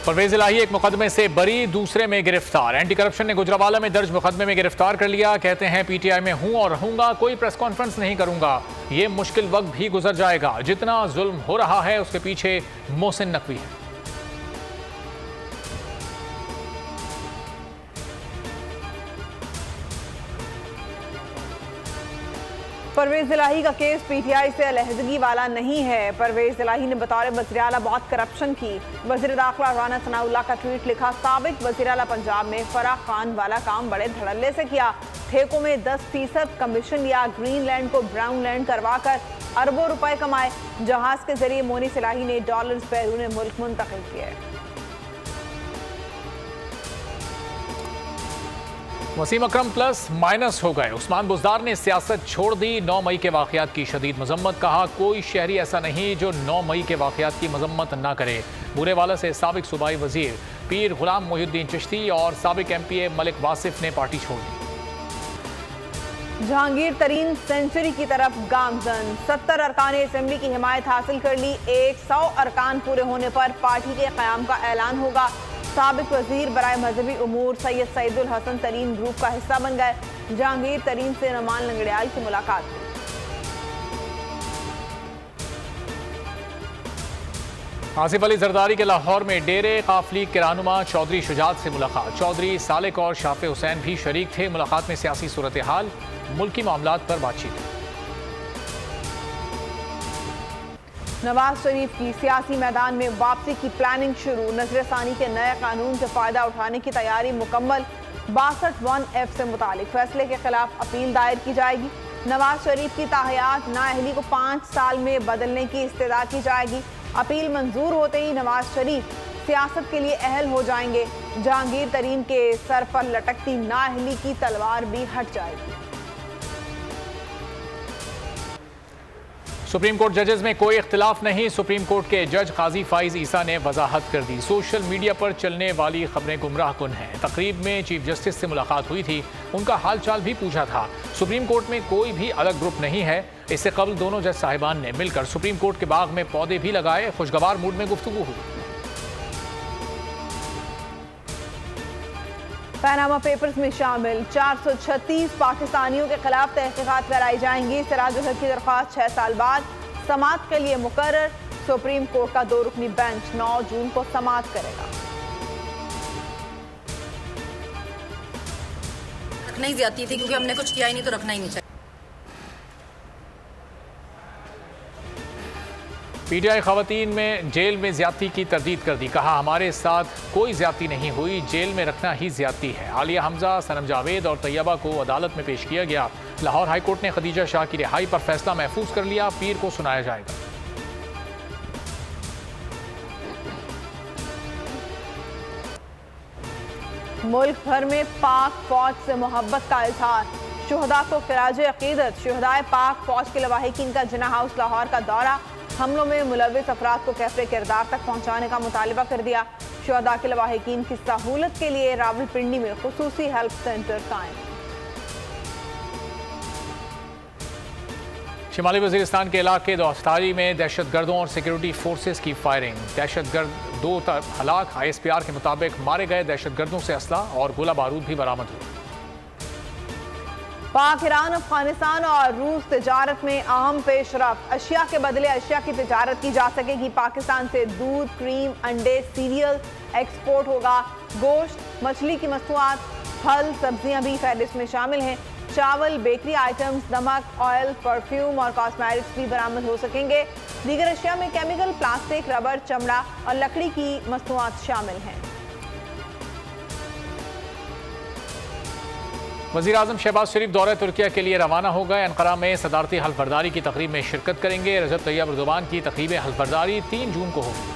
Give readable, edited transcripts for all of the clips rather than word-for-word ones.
परवेज इलाही एक मुकदमे से बरी, दूसरे में गिरफ्तार। एंटी करप्शन ने गुजरावाला में दर्ज मुकदमे में गिरफ्तार कर लिया। कहते हैं पीटीआई में हूं और रहूंगा, कोई प्रेस कॉन्फ्रेंस नहीं करूंगा। ये मुश्किल वक्त भी गुजर जाएगा। जितना जुल्म हो रहा है उसके पीछे मोहसिन नकवी है। परवेज इलाही का केस पीटीआई से अलहदगी वाला नहीं है। परवेज इलाही ने बतौर वज़ीर आला बहुत करप्शन की। वज़ीर दाखिला राना सनाउल्लाह का ट्वीट लिखा, साबिक वज़ीर आला पंजाब में फराह खान वाला काम बड़े धड़ल्ले से किया। ठेकों में 10% कमीशन लिया, ग्रीनलैंड को ब्राउन लैंड करवा कर अरबों रुपए कमाए। जहाज के जरिए मोनिस इलाही ने डॉलर्स बैरून मुल्क मुंतकिल किए। वसीम अकरम प्लस माइनस हो गए। उस्मान बुज़दार ने सियासत छोड़ दी। 9 मई के वाक़यात की शदीद मजम्मत। कहा, कोई शहरी ऐसा नहीं जो 9 मई के वाक़यात की मजम्मत ना करे। बूरेवाला से साबिक सूबाई वजीर पीर गुलाम मोहिउद्दीन चिश्ती और साबिक MPA मलिक वासिफ ने पार्टी छोड़ दी। जहांगीर तरीन सेंचुरी की तरफ गामजन। 70 अरकान असेंबली की हिमायत हासिल कर ली। 100 अरकान पूरे होने पर पार्टी के क़याम का ऐलान होगा। साबिक वजीर बराए मजहबी उमूर सैयद सईदुल हसन तरीन ग्रुप का हिस्सा बन गए। जहांगीर तरीन से नमान लंगड़ियाल की मुलाकात हुई। आसिफ अली जरदारी के लाहौर में डेरे काफली के रहनुमा चौधरी शुजात से मुलाकात। चौधरी सालिक और शाफे हुसैन भी शरीक थे। मुलाकात में सियासी सूरत हाल, मुल्की मामलात पर बातचीत। नवाज शरीफ की सियासी मैदान में वापसी की प्लानिंग शुरू। नजरसानी के नए कानून से फायदा उठाने की तैयारी मुकम्मल। 62(1)F से मुतालिक फैसले के खिलाफ अपील दायर की जाएगी। नवाज शरीफ की ताहयात नाअहली को 5 साल में बदलने की इस्तदा की जाएगी। अपील मंजूर होते ही नवाज शरीफ सियासत के लिए अहल हो जाएंगे। जहांगीर तरीन के सर पर लटकती नाअहली की तलवार भी हट जाएगी। सुप्रीम कोर्ट जजेस में कोई इख्तिलाफ नहीं। सुप्रीम कोर्ट के जज काजी फाइज ईसा ने वजाहत कर दी। सोशल मीडिया पर चलने वाली खबरें गुमराह कुन हैं। तकरीब में चीफ जस्टिस से मुलाकात हुई थी, उनका हाल चाल भी पूछा था। सुप्रीम कोर्ट में कोई भी अलग ग्रुप नहीं है। इससे कबल दोनों जज साहिबान ने मिलकर सुप्रीम कोर्ट के बाग में पौधे भी लगाए। खुशगवार मूड में गुफ्तगू हुई। पनामा पेपर्स में शामिल 436 पाकिस्तानियों के खिलाफ तहकीकात कराई जाएंगी। सिराजुल हक की दरख्वास्त 6 साल बाद समाअत के लिए मुकर्रर। सुप्रीम कोर्ट का 2 रुकनी बेंच 9 जून को समाअत करेगा। रखना ही ज्यादती थी क्योंकि हमने कुछ किया ही नहीं, तो रखना ही नहीं चाहिए। पीटीआई खवातीन में जेल में ज्यादती की तरदीद कर दी। कहा, हमारे साथ कोई ज्यादती नहीं हुई, जेल में रखना ही ज्यादती है। आलिया हमजा, सनम जावेद और तैयबा को अदालत में पेश किया गया। लाहौर हाई कोर्ट ने खदीजा शाह की रिहाई पर फैसला महफूज कर लिया। पीर को सुनाया जाएगा। मुल्क भर में पाक फौज से मोहब्बत का इजहार। शुहदा को खिराज अकीदत। शुहदाए पाक फौज के लवाहिकीन का जिन्ना हाउस लाहौर का दौरा। हमलों में मुलविस अफराद को कैफरे किरदार तक पहुंचाने का मुतालिबा कर दिया। शुहदा के लवाहिकीन की सहूलत के लिए रावलपिंडी में खुसूसी हेल्प सेंटर कायम। शिमाली वजीरिस्तान के इलाके दोस्तारी में दहशतगर्दों और सिक्योरिटी फोर्सेस की फायरिंग। दहशतगर्द 2 हलाक। ISPR के मुताबिक मारे गए दहशतगर्दों से असला और गोला बारूद भी बरामद हुआ। पाक, ईरान, अफगानिस्तान और रूस तिजारत में अहम पेशरफ। अशिया के बदले अशिया की तिजारत की जा सकेगी। पाकिस्तान से दूध, क्रीम, अंडे, सीरियल एक्सपोर्ट होगा। गोश्त, मछली की मसनूआत, फल, सब्जियां भी फहरिस्त में शामिल हैं। चावल, बेकरी आइटम्स, नमक, ऑयल, परफ्यूम और कॉस्मेटिक्स भी बरामद हो सकेंगे। दीगर अशिया में केमिकल, प्लास्टिक, रबर, चमड़ा और लकड़ी की मसनूआत शामिल हैं। वज़ीर आज़म शहबाज शरीफ दौरे तुर्किया के लिए रवाना हो गए। अंकारा में सदारती हल्फबरदारी की तकरीब में शिरकत करेंगे। रजब तैयब एर्दोगान की तकरीब हल्फबरदारी 3 जून को होगी।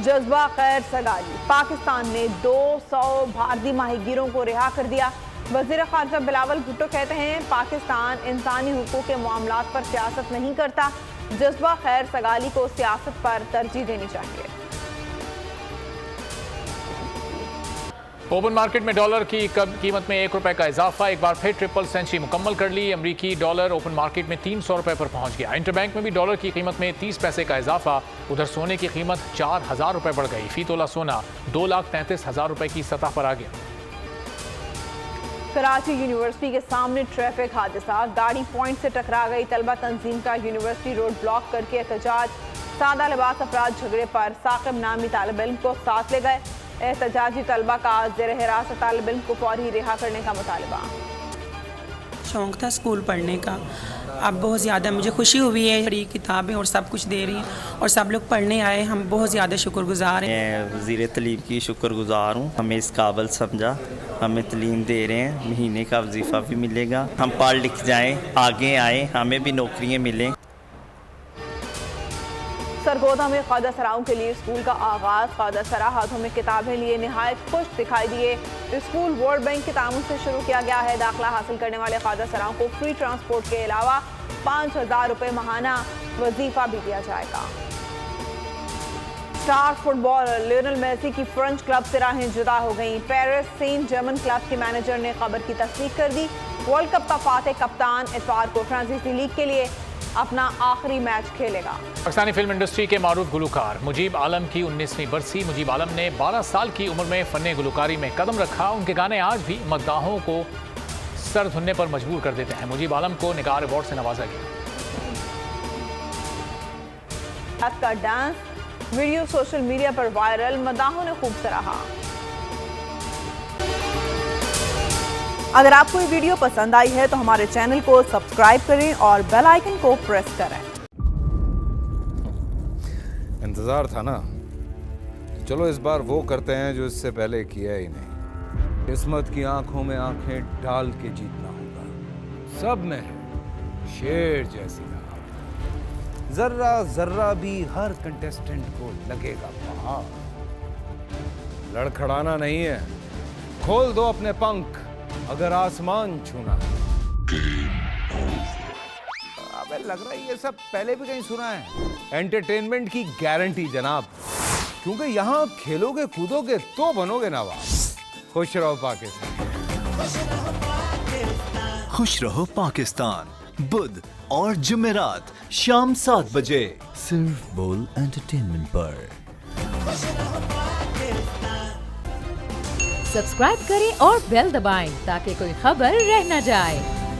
जज्बा खैर सगाली। पाकिस्तान ने 200 भारतीय माहीगीरों को रिहा कर दिया। वज़ीर ख़ारजा बिलावल भुट्टो कहते हैं, पाकिस्तान इंसानी हुकूक के मामलात पर सियासत नहीं करता। जज्बा खैर सगाली को सियासत पर तरजीह देनी चाहिए। ओपन मार्केट में डॉलर की कीमत में ₹1 का इजाफा, एक बार फिर ट्रिपल सेंचुरी मुकम्मल कर ली। अमरीकी डॉलर ओपन मार्केट में ₹300 पर पहुंच गया। इंटरबैंक में भी डॉलर की कीमत में 30 पैसे का इजाफा। उधर सोने की कीमत ₹4000 बढ़ गई। फी तोला सोना ₹2,33,000 की सतह पर आ गया। कराची यूनिवर्सिटी के सामने ट्रैफिक हादसा, गाड़ी पॉइंट से टकरा गई। तलबा तंजीम का यूनिवर्सिटी रोड ब्लॉक करके एहतजाज। सादा लिबास अफराद झगड़े पर साकिब नामी तालिब इल्म को साथ ले गए। एहतजाजी तलबा का जेर हिरासत तालिब इल्म को फौरी रिहा करने का मुतालबा। शौक़ था स्कूल पढ़ने का, अब बहुत ज़्यादा मुझे खुशी हुई है। बड़ी किताबें और सब कुछ दे रही हैं और सब लोग पढ़ने आए, हम बहुत ज़्यादा शुक्रगुजार हैं। मैं वज़ीर तलीम की शुक्रगुजार हूँ, हमें इस काबिल समझा, हमें तलीम दे रहे हैं, महीने का वजीफ़ा भी मिलेगा। हम पढ़ लिख जाएँ, आगे आएँ, हमें भी नौकरियाँ मिलें। सरगोदा में ख्वाजा सराओं के लिए स्कूल का आगाज़। ख्वाजा सरा हाथों में किताबें लिए नहायत खुश दिखाई दिए। स्कूल वर्ल्ड बैंक के तामुन से शुरू किया गया है। दाखिला हासिल करने वाले ख्वाजा सराओं को फ्री ट्रांसपोर्ट के अलावा ₹5000 माहाना वजीफा भी दिया जाएगा। स्टार फुटबॉलर लियोनेल मेसी की फ्रेंच क्लब से राहें जुदा हो गई। पेरिस सेंट जर्मन क्लब के मैनेजर ने खबर की तस्दीक कर दी। वर्ल्ड कप का फातेह कप्तान इतवार को फ्रांसीसी लीग के लिए अपना आखिरी मैच खेलेगा। पाकिस्तानी फिल्म इंडस्ट्री के मारूफ गुलकार मुजीब आलम की 19वीं बरसी। मुजीब आलम ने 12 साल की उम्र में फन्ने गुलकारी में कदम रखा। उनके गाने आज भी मद्दाहों को सर धुनने पर मजबूर कर देते हैं। मुजीब आलम को निगार अवार्ड से नवाजा गया। का डांस वीडियो सोशल मीडिया पर वायरल, मद्दाहों ने खूब सराहा। अगर आपको ये वीडियो पसंद आई है तो हमारे चैनल को सब्सक्राइब करें और बेल आइकन को प्रेस करें। इंतजार था ना, चलो इस बार वो करते हैं जो इससे पहले किया ही नहीं। किस्मत की आंखों में आंखें डाल के जीतना होगा। सब में है शेर जैसी राह, जर्रा जर्रा भी हर कंटेस्टेंट को लगेगा पहाड़। लड़खड़ाना नहीं है, खोल दो अपने पंख अगर आसमान छूना है। अबे लग रहा है ये सब पहले भी कहीं सुना है। एंटरटेनमेंट की गारंटी जनाब, क्योंकि यहाँ खेलोगे कूदोगे तो बनोगे नवाब। खुश रहो पाकिस्तान। खुश रहो पाकिस्तान बुध और जुमेरात शाम 7 बजे सिर्फ बोल एंटरटेनमेंट पर। सब्सक्राइब करें और बेल दबाएं ताकि कोई खबर रह न जाए।